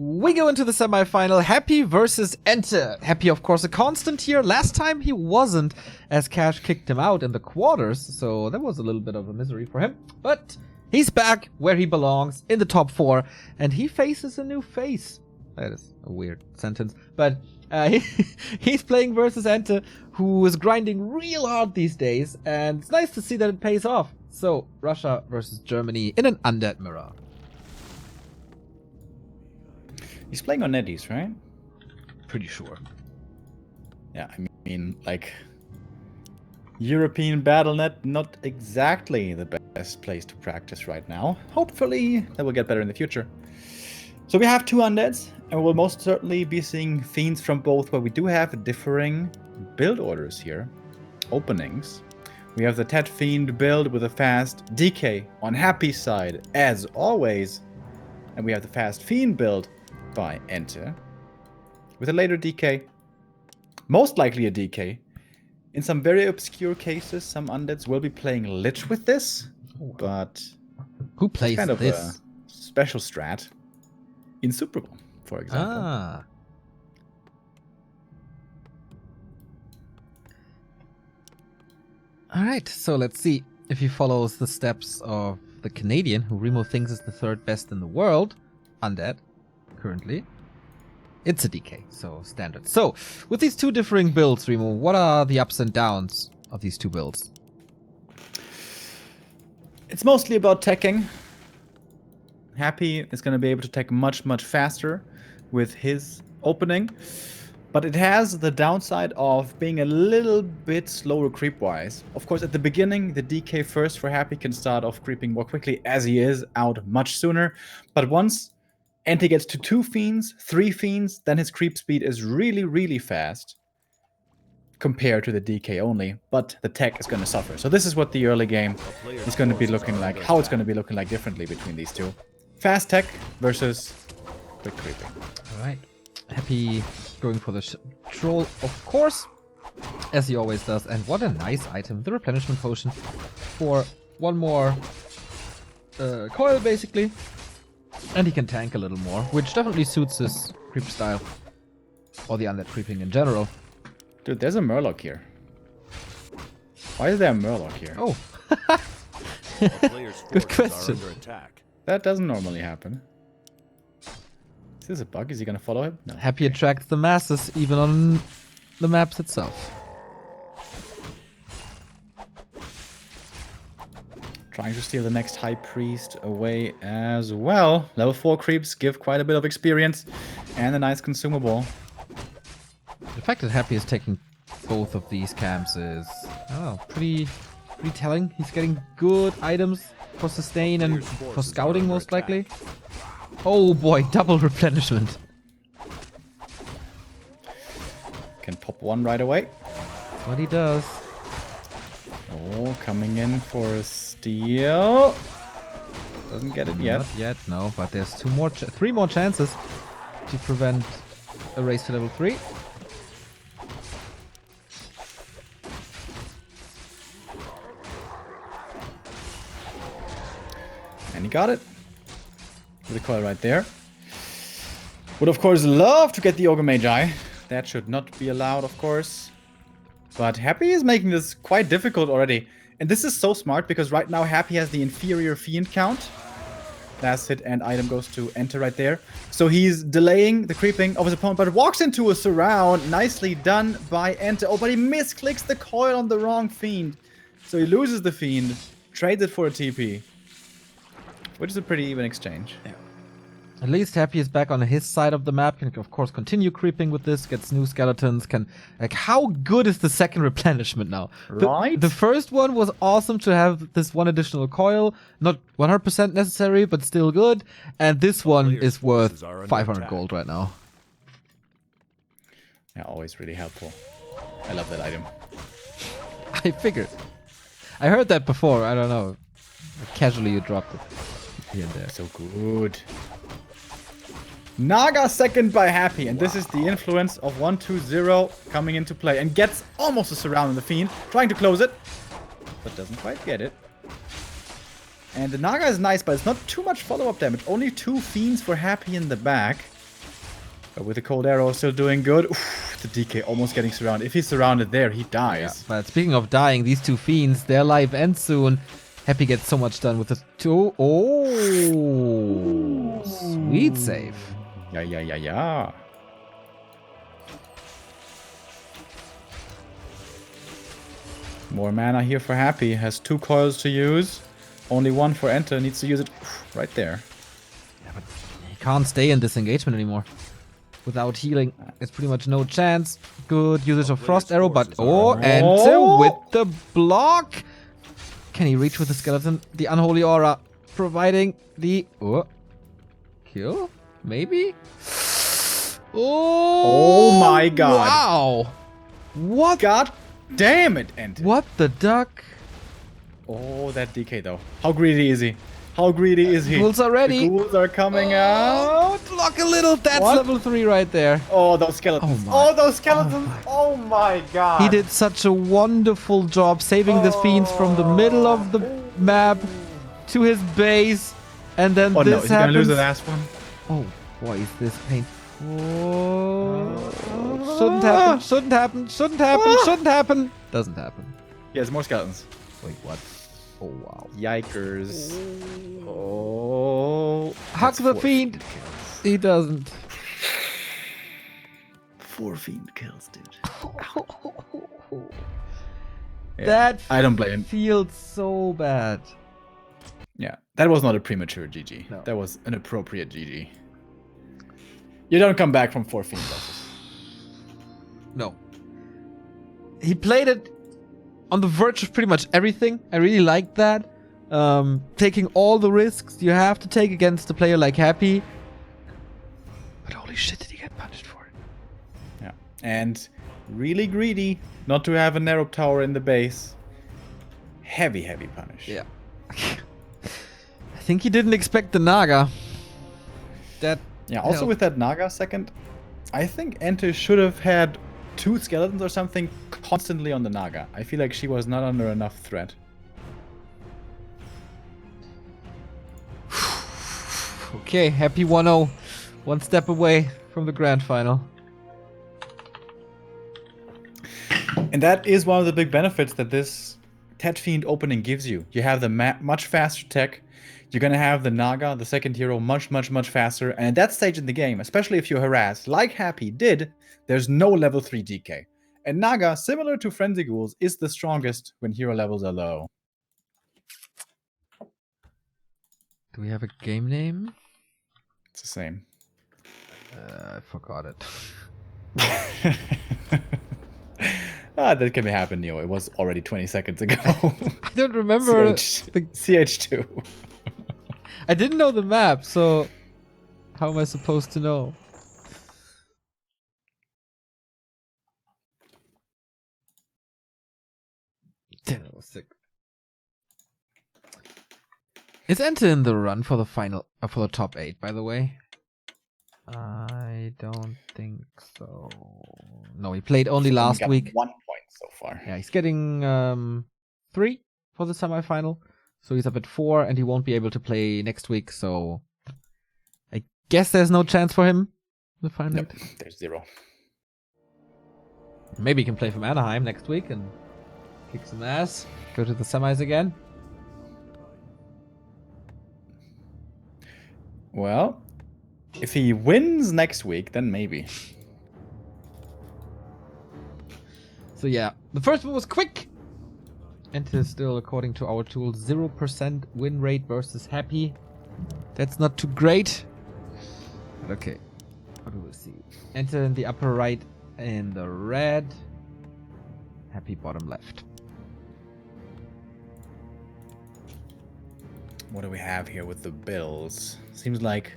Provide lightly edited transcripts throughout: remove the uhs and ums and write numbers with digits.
We go into the semifinal. Happy versus Ente. Happy, of course, a constant here. Last time he wasn't, as Cash kicked him out in the quarters, so that was a little bit of a misery for him. But he's back where he belongs, in the top 4, and he faces a new face. That is a weird sentence, but he's playing versus Ente, who is grinding real hard these days, and it's nice to see that it pays off. So, Russia versus Germany in an undead mirror. He's playing on Netties, right? Pretty sure. Yeah, I mean, like, European BattleNet, not exactly the best place to practice right now. Hopefully, that will get better in the future. So we have 2 undeads, and we'll most certainly be seeing fiends from both, where we do have differing build orders here. Openings. We have the Tet Fiend build with a fast DK on Happy's side, as always. And we have the fast Fiend build by Ente, with a later DK, most likely a DK. In some very obscure cases, some undeads will be playing Lich with this, but who plays kind of this? A special strat in Super Bowl, for example. Ah. Alright, so let's see if he follows the steps of the Canadian, who Remo thinks is the 3rd best in the world, undead. Currently, it's a DK, so standard. So, with these 2 differing builds, Remo, what are the ups and downs of these 2 builds? It's mostly about teching. Happy is going to be able to tech much, much faster with his opening, but it has the downside of being a little bit slower creep-wise. Of course, at the beginning, the DK first for Happy can start off creeping more quickly, as he is out much sooner, but once Ente gets to 2 fiends, 3 fiends, then his creep speed is really, really fast compared to the DK only, but the tech is going to suffer. So this is what the early game is going to be looking like, how it's going to be looking like differently between these 2. Fast tech versus quick creeping. Alright, Happy going for the troll, of course, as he always does, and what a nice item, the replenishment potion for 1 more coil, basically. And he can tank a little more, which definitely suits his creep style. Or the undead creeping in general. Dude, there's a Murloc here. Why is there a Murloc here? Oh. Good question. That doesn't normally happen. Is this a bug? Is he gonna follow him? No. Happy attracts the masses, even on the maps itself. Trying to steal the next High Priest away as well. Level 4 creeps give quite a bit of experience and a nice consumable. The fact that Happy is taking both of these camps is, pretty telling. He's getting good items for sustain and for scouting, most likely. Oh boy, double replenishment. Can pop 1 right away. That's what he does. Oh, coming in for a steal. Doesn't get it yet. Not yet, no, but there's 3 more chances to prevent a race to level 3. And he got it. With a coil right there. Would of course love to get the Ogre Magi. That should not be allowed, of course. But Happy is making this quite difficult already. And this is so smart because right now Happy has the inferior fiend count. Last hit and item goes to Ente right there. So he's delaying the creeping of his opponent, but walks into a surround. Nicely done by Ente. Oh, but he misclicks the coil on the wrong fiend. So he loses the fiend, trades it for a TP. Which is a pretty even exchange. Yeah. At least Happy is back on his side of the map, can of course continue creeping with this, gets new skeletons, can... Like, how good is the second replenishment now? Right? The first one was awesome to have this 1 additional coil, not 100% necessary, but still good. And this one is worth 500 gold right now. Yeah, always really helpful. I love that item. I figured. I heard that before, I don't know. Casually you dropped it here and there. So good. Naga second by Happy, and this is the influence of 1-2-0 coming into play, and gets almost a surround on the Fiend, trying to close it, but doesn't quite get it. And the Naga is nice, but it's not too much follow-up damage. Only 2 Fiends for Happy in the back. But with the cold arrow still doing good. Oof, the DK almost getting surrounded. If he's surrounded there, he dies. Yeah, but speaking of dying, these two fiends, their life ends soon. Happy gets so much done with the two. Oh, sweet save. Yeah. More mana here for Happy. Has 2 coils to use. Only 1 for Ente. Needs to use it right there. Yeah, but he can't stay in this engagement anymore. Without healing, it's pretty much no chance. Good usage of Frost Arrow, but Ente with the block. Can he reach with the skeleton? The Unholy Aura providing the kill? Maybe? Oh my god. Wow. What? God damn it, Ente. What the duck? Oh, that DK though. How greedy is he? How greedy is he? Ghouls are ready. The ghouls are coming out. Block a little. That's What? level 3 right there. Oh, those skeletons. Oh, those skeletons. Oh my god. He did such a wonderful job saving the fiends from the middle of the map to his base. And then Oh this no, is he happens. gonna lose the last one? Oh, why is this painful? Oh, shouldn't happen. Shouldn't happen. Shouldn't happen. Shouldn't happen. Doesn't happen. He has more skeletons. Wait, what? Oh, wow. Yikers. Oh. Hug the fiend. He doesn't. 4 fiend kills, dude. That I don't blame him. feels so bad. Yeah, that was not a premature GG. No. That was an appropriate GG. You don't come back from 4 fiend losses. No. He played it on the verge of pretty much everything. I really liked that. Taking all the risks you have to take against a player like Happy. But holy shit, did he get punished for it? Yeah, and really greedy not to have a narrow tower in the base. Heavy punish. Yeah. I think he didn't expect the Naga. That. Yeah, also helped. with that Naga second, I think Ente should have had 2 skeletons or something constantly on the Naga. I feel like she was not under enough threat. Okay, Happy 1-0. One step away from the grand final. And that is one of the big benefits that this Tet Fiend opening gives you. You have the much faster tech. You're going to have the Naga, the second hero, much faster. And at that stage in the game, especially if you're harassed, like Happy did, there's no level 3 DK. And Naga, similar to Frenzy Ghouls, is the strongest when hero levels are low. Do we have a game name? It's the same. I forgot it. That can happen, Neo. It was already 20 seconds ago. I don't remember. CH2. I didn't know the map, so how am I supposed to know? Damn, that was sick. Is Ente in the run for the final, for the top 8, by the way? I don't think so. No, he played only last week. 1 point so far. Yeah, he's getting 3 for the semifinal. So he's up at 4 and he won't be able to play next week. So I guess there's no chance for him in the final. Nope, there's 0. Maybe he can play from Anaheim next week and kick some ass. Go to the semis again. Well, if he wins next week, then maybe. So yeah, the first one was quick. Ente is still, according to our tool, 0% win rate versus Happy. That's not too great. But okay, what do we see? Ente in the upper right in the red. Happy bottom left. What do we have here with the builds? Seems like,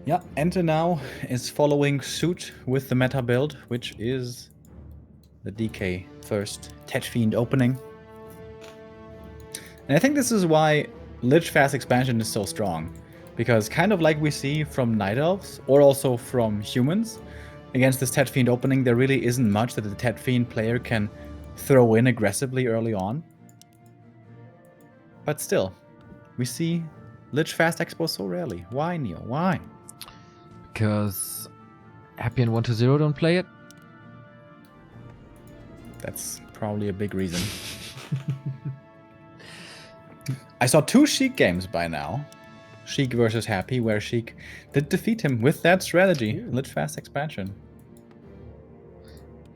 yeah, Ente now is following suit with the meta build, which is the DK first Tet Fiend opening. And I think this is why Lich Fast expansion is so strong. Because kind of like we see from Night Elves, or also from humans, against this Tet Fiend opening, there really isn't much that the Tet Fiend player can throw in aggressively early on. But still, we see Lich Fast Expo so rarely. Why, Neil? Why? Because Happy and 1-0 don't play it. That's probably a big reason. I saw 2 Sheik games by now. Sheik versus Happy, where Sheik did defeat him with that strategy. Lit fast expansion.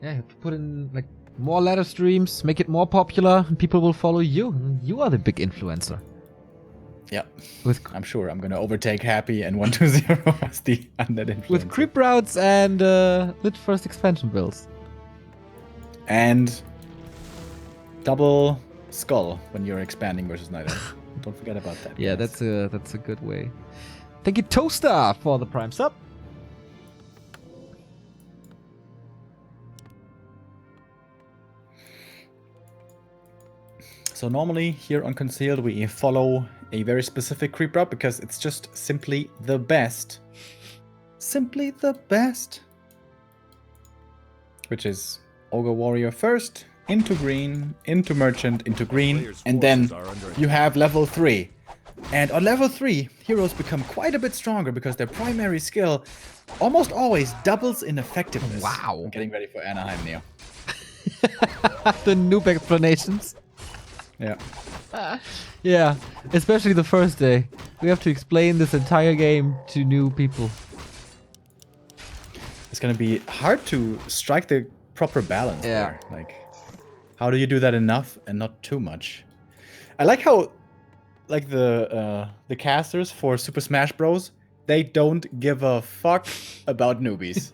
Yeah, you have to put in like more ladder streams, make it more popular, and people will follow you. You are the big influencer. Yeah, With I'm sure I'm gonna overtake Happy and 1-0 as the undead influencer. with creep routes and lit first expansion builds. And double skull when you're expanding versus Night. Don't forget about that. Yeah, guys. that's a good way. Thank you, Toaster, for the prime sub. So normally here on Concealed we follow a very specific creep route because it's just simply the best. Simply the best. Which is Ogre Warrior first, into green, into Merchant, into green, and then you have level 3. And on level 3, heroes become quite a bit stronger because their primary skill almost always doubles in effectiveness. Wow. I'm getting ready for Anaheim, Neo. The noob explanations. Yeah. Yeah, especially the first day. We have to explain this entire game to new people. It's gonna be hard to strike the proper balance there. Like, how do you do that enough and not too much? I like how, like the casters for Super Smash Bros, they don't give a fuck about newbies.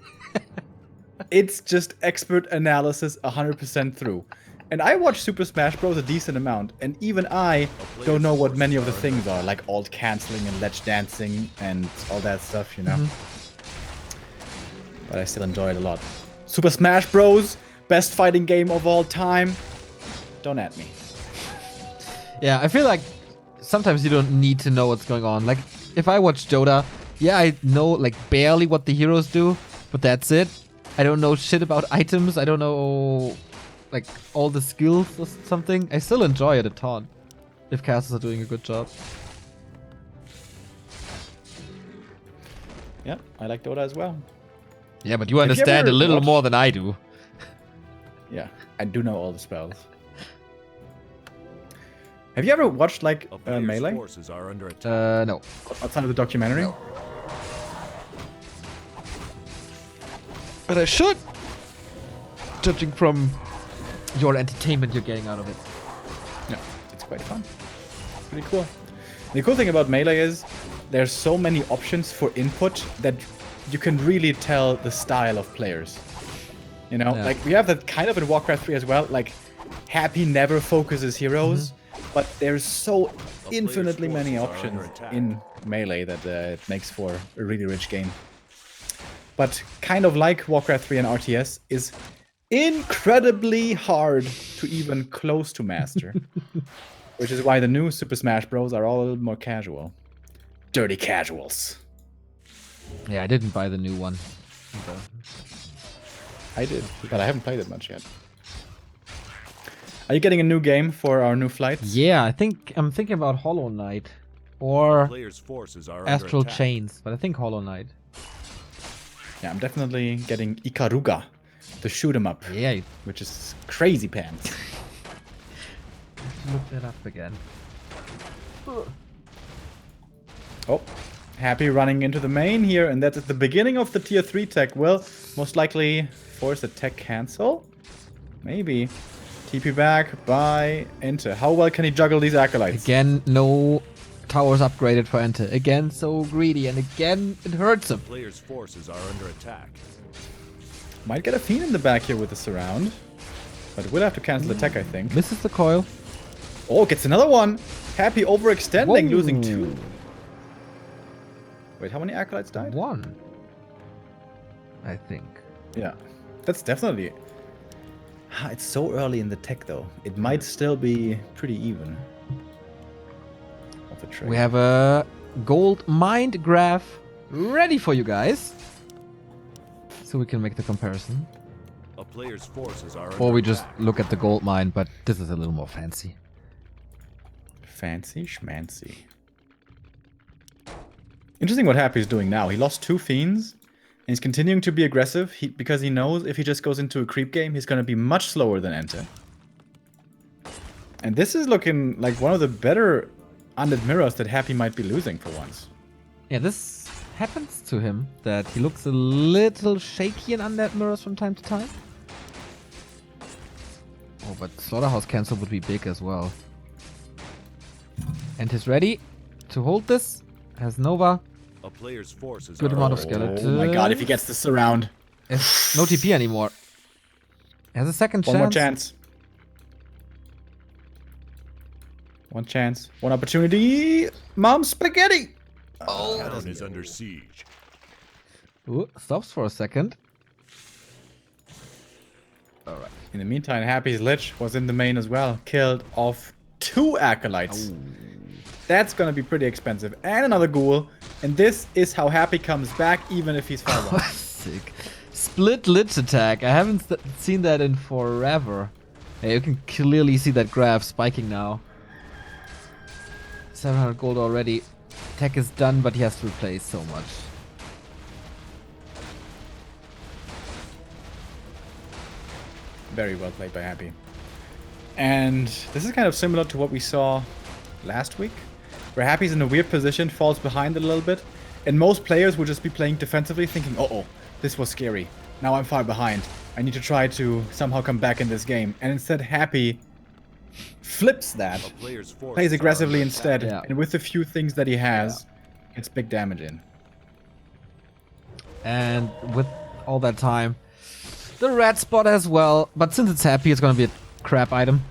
It's just expert analysis 100% through. And I watch Super Smash Bros a decent amount, and even I don't know what many of the things are, like alt canceling and ledge dancing and all that stuff, you know? But I still enjoy it a lot. Super Smash Bros, best fighting game of all time. Don't at me. Yeah, I feel like sometimes you don't need to know what's going on. Like, if I watch Dota, yeah, I know like barely what the heroes do, but that's it. I don't know shit about items. I don't know like all the skills or something. I still enjoy it a ton if casters are doing a good job. Yeah, I like Dota as well. Yeah, but you understand a little more than I do. Yeah, I do know all the spells. Have you ever watched like Melee? Forces are under attack. No. Outside of the documentary? No. But I should, judging from your entertainment you're getting out of it. Yeah, it's quite fun. Pretty cool. The cool thing about Melee is there's so many options for input that you can really tell the style of players. You know, like we have that kind of in Warcraft 3 as well. Like, Happy never focuses heroes, but there's so infinitely many options in Melee that it makes for a really rich game. But kind of like Warcraft 3 and RTS is incredibly hard to even close to master. Which is why the new Super Smash Bros. Are all a little more casual. Dirty casuals. Yeah, I didn't buy the new one. I did, but I haven't played it much yet. Are you getting a new game for our new flights? Yeah, I think I'm thinking about Hollow Knight or Players' forces are Astral under attack. Chains, but I think Hollow Knight. Yeah, I'm definitely getting Ikaruga, the shoot 'em up, Yeah, which is crazy pants. look that up again. Oh, Happy running into the main here, and that's at the beginning of the tier 3 tech. Will most likely force a tech cancel? Maybe. TP back by Ente. How well can he juggle these acolytes? Again, no towers upgraded for Ente. Again, so greedy, and again, it hurts him. Players' forces are under attack. Might get a Fiend in the back here with the surround. But we'll have to cancel the tech, I think. Misses the coil. Oh, gets another one. Happy overextending, Whoa. losing 2. Wait, how many acolytes died? 1. I think. Yeah, that's definitely... It's so early in the tech, though. It might still be pretty even. Of a trade. We have a gold mind graph ready for you guys. So we can make the comparison. A player's forces are Or under we just attack. look at the gold mine, but this is a little more fancy. Fancy schmancy. Interesting what Happy's doing now. He lost 2 Fiends, And he's continuing to be aggressive because he knows if he just goes into a creep game, he's going to be much slower than Ente. And this is looking like one of the better undead mirrors that Happy might be losing for once. Yeah, this happens to him, that he looks a little shaky in undead mirrors from time to time. Oh, but Slaughterhouse Cancel would be big as well. And he's ready to hold this. Has Nova. A player's forces Good are amount of under skeletons. Oh my god, if he gets the surround. No TP anymore. Has a second chance. One more chance. One chance. One opportunity. Mom spaghetti! Oh, town is under siege. Ooh, stops for a second. Alright. In the meantime, Happy's Lich was in the main as well. Killed off 2 Acolytes. That's gonna be pretty expensive. And another Ghoul. And this is how Happy comes back, even if he's far away. Sick. Split Lich attack. I haven't seen that in forever. Hey, you can clearly see that graph spiking now. 700 gold already. Attack is done, but he has to replace so much. Very well played by Happy. And this is kind of similar to what we saw last week, where Happy's in a weird position, falls behind a little bit, and most players would just be playing defensively, thinking, uh-oh, this was scary. Now I'm far behind. I need to try to somehow come back in this game. And instead, Happy flips that, A player's forces plays are aggressively under instead, Yeah. and with the few things that he has, gets big damage in. And with all that time, the red spot as well. But since it's Happy, it's gonna be a crap item.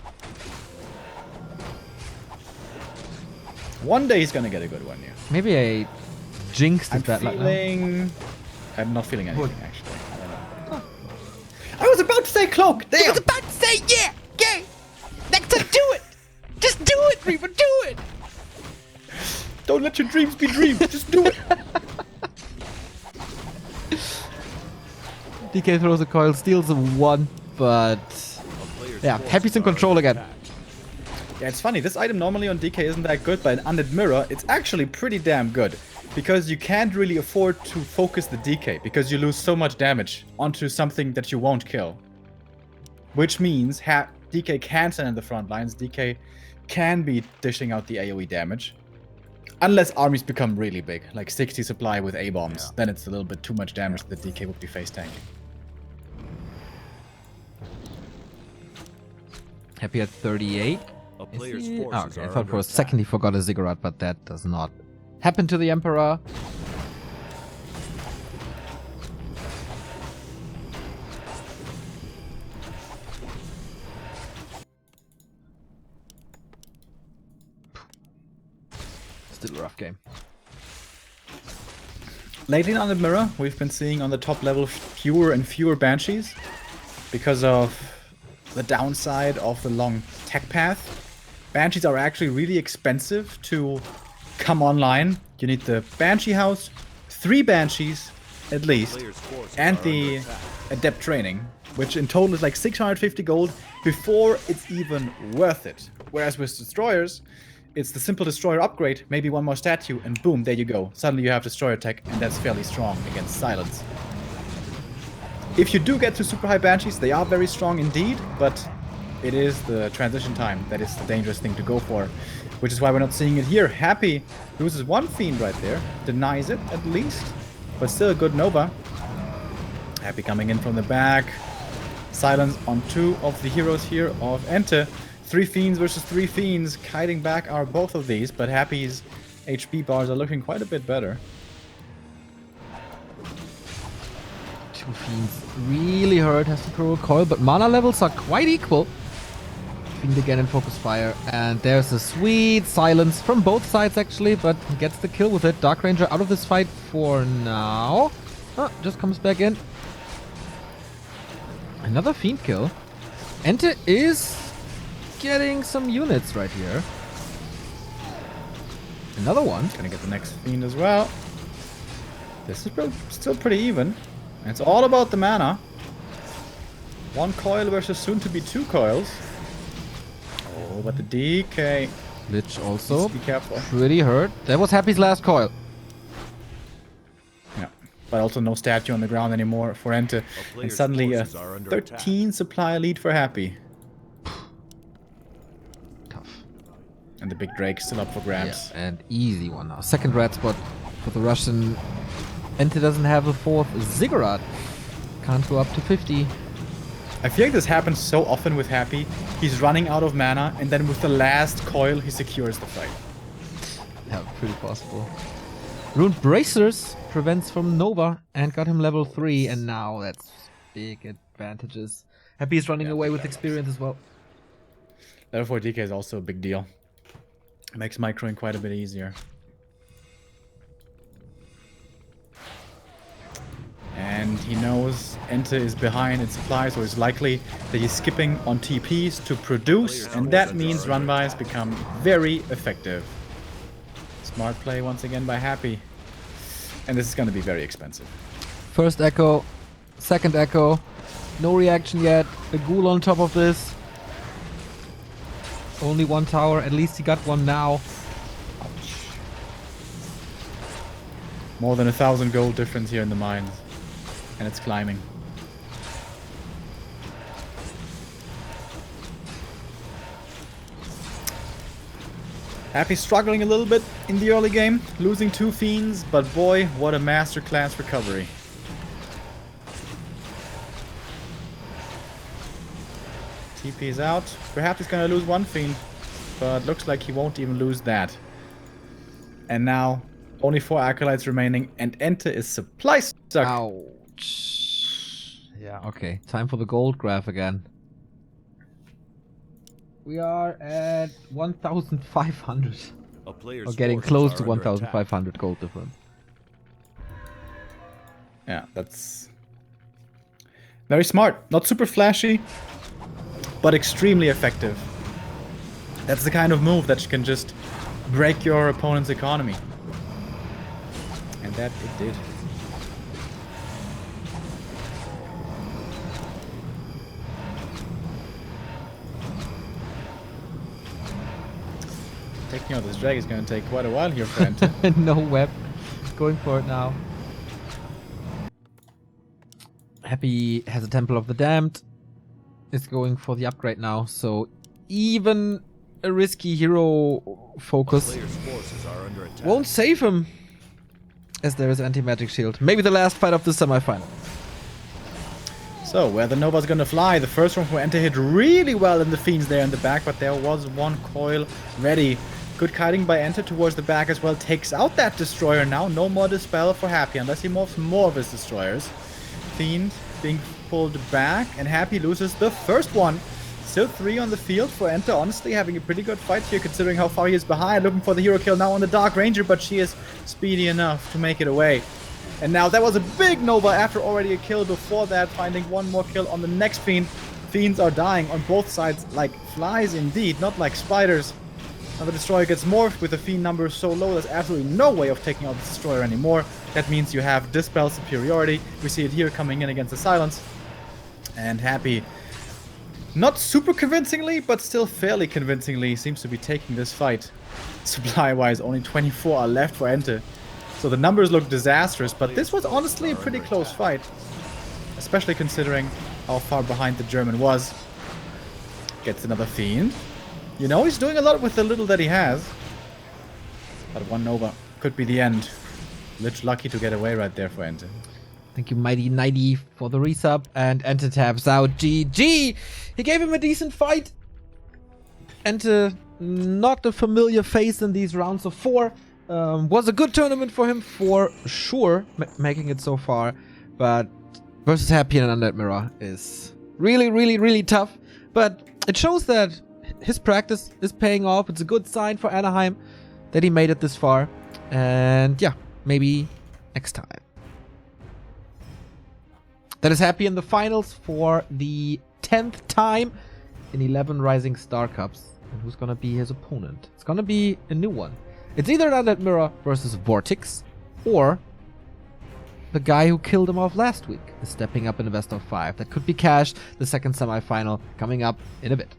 One day he's gonna get a good one, yeah. Maybe I jinxed I'm it that like now. feeling... I'm not feeling anything, actually. I don't know. I was about to say cloak! Damn! about to say, yeah! Next time, do it! Just do it, Remo, do it! Don't let your dreams be dreams. Just do it. DK throws a coil, steals a 1, but... Yeah, Happy's in control again. Yeah, it's funny. This item normally on DK isn't that good, but in Undead Mirror, it's actually pretty damn good. Because you can't really afford to focus the DK, because you lose so much damage onto something that you won't kill. Which means DK can stand in the front lines, DK can be dishing out the AoE damage. Unless armies become really big, like 60 supply with A-bombs, then it's a little bit too much damage that DK would be face tanking. Happy at 38. A Is player's he? forces Okay, I are thought under for a attack. second he forgot a ziggurat, but that does not happen to the Emperor. Still a rough game. Lately in Undead Mirror, we've been seeing on the top level fewer and fewer Banshees because of the downside of the long tech path. Banshees are actually really expensive to come online. You need the Banshee house, 3 Banshees at least, Player's forces and are the under attack. Adept Training, which in total is like 650 gold before it's even worth it. Whereas with Destroyers, it's the simple Destroyer upgrade, maybe one more statue, and boom, there you go. Suddenly you have Destroyer tech, and that's fairly strong against Silence. If you do get to super high Banshees, they are very strong indeed, but it is the transition time that is the dangerous thing to go for. Which is why we're not seeing it here. Happy loses 1 Fiend right there, denies it at least, but still a good Nova. Happy coming in from the back. Silence on 2 of the heroes here of Ente. 3 Fiends versus 3 Fiends. Kiting back are both of these, but Happy's HP bars are looking quite a bit better. 2 Fiends really hurt, has to throw a coil, but mana levels are quite equal. Fiend again in focus fire, and there's a sweet silence from both sides actually, but he gets the kill with it. Dark Ranger out of this fight for now. Just comes back in. Another Fiend kill. Ente is getting some units right here. Another one. Gonna get the next Fiend as well. This is still pretty even. And it's all about the mana. 1 coil versus soon to be 2 coils. Oh, but the DK. Lich also Be careful. pretty hurt. That was Happy's last coil. Yeah. but also no statue on the ground anymore for Ente. And suddenly a 13 supply lead for Happy. Tough. And the big Drake still up for grabs. Yeah, and easy one now. Second red spot for the Russian. Ente doesn't have a fourth ziggurat. Can't go up to 50. I feel like this happens so often with Happy. He's running out of mana, and then with the last coil, he secures the fight. Yeah, pretty possible. Ruined Bracers prevents from Nova and got him level 3, and now that's big advantages. Happy is running away with experience as well. Level 4 DK is also a big deal. It makes microing quite a bit easier. And he knows Ente is behind in supply, so it's likely that he's skipping on TPs to produce, and that means run-bys become very effective. Smart play once again by Happy. And this is going to be very expensive. First echo, second echo, no reaction yet. The ghoul on top of this. Only one tower, at least he got one now. More than 1,000 gold difference here in the mines. And it's climbing. Happy struggling a little bit in the early game, losing 2 fiends, but boy, what a masterclass recovery. TP is out. Perhaps he's gonna lose 1 fiend, but looks like he won't even lose that. And now, only 4 acolytes remaining, and Ente is supply stuck. Ouch. Yeah, okay. Time for the gold graph again. We are at 1,500. Or getting close to 1,500 gold difference. Yeah, that's very smart. Not super flashy, but extremely effective. That's the kind of move that can just break your opponent's economy. And that it did. Taking out this drag is going to take quite a while here for Ente. No web. Going for it now. Happy has a Temple of the Damned. Is going for the upgrade now. So even a risky hero focus won't save him. As there is anti-magic shield. Maybe the last fight of the semifinal. So, where the Nova's gonna fly. The first one for Ente hit really well in the Fiends there in the back, but there was one coil ready. Good kiting by Ente towards the back as well. Takes out that Destroyer now. No more Dispel for Happy, unless he morphs more of his Destroyers. Fiend being pulled back, and Happy loses the first one. Still 3 on the field for Ente. Honestly, having a pretty good fight here, considering how far he is behind. Looking for the hero kill now on the Dark Ranger, but she is speedy enough to make it away. And now that was a big Nova after already a kill before that, finding one more kill on the next Fiend. Fiends are dying on both sides like flies indeed, not like spiders. Now the Destroyer gets morphed with the Fiend number so low, there's absolutely no way of taking out the Destroyer anymore. That means you have Dispel superiority. We see it here coming in against the Silence. And Happy, not super convincingly, but still fairly convincingly, seems to be taking this fight. Supply-wise, only 24 are left for Ente. So the numbers look disastrous, but this was honestly a pretty close fight. Especially considering how far behind the German was. Gets another Fiend. You know, he's doing a lot with the little that he has. But one Nova could be the end. Lich lucky to get away right there for Ente. Thank you, Mighty 90, for the resub. And Ente taps out. GG! He gave him a decent fight. Ente, not a familiar face in these rounds of 4. Was a good tournament for him, for sure, making it so far. But versus Happy and Undead Mirror is really, really, really tough. But it shows that his practice is paying off. It's a good sign for Anaheim that he made it this far. And yeah, maybe next time. That is Happy in the finals for the 10th time in 11 Ryzing Star Cups. And who's going to be his opponent? It's going to be a new one. It's either Undead Mirror versus Vortex, or the guy who killed him off last week is stepping up in the best of 5. That could be Cash, the second semifinal, coming up in a bit.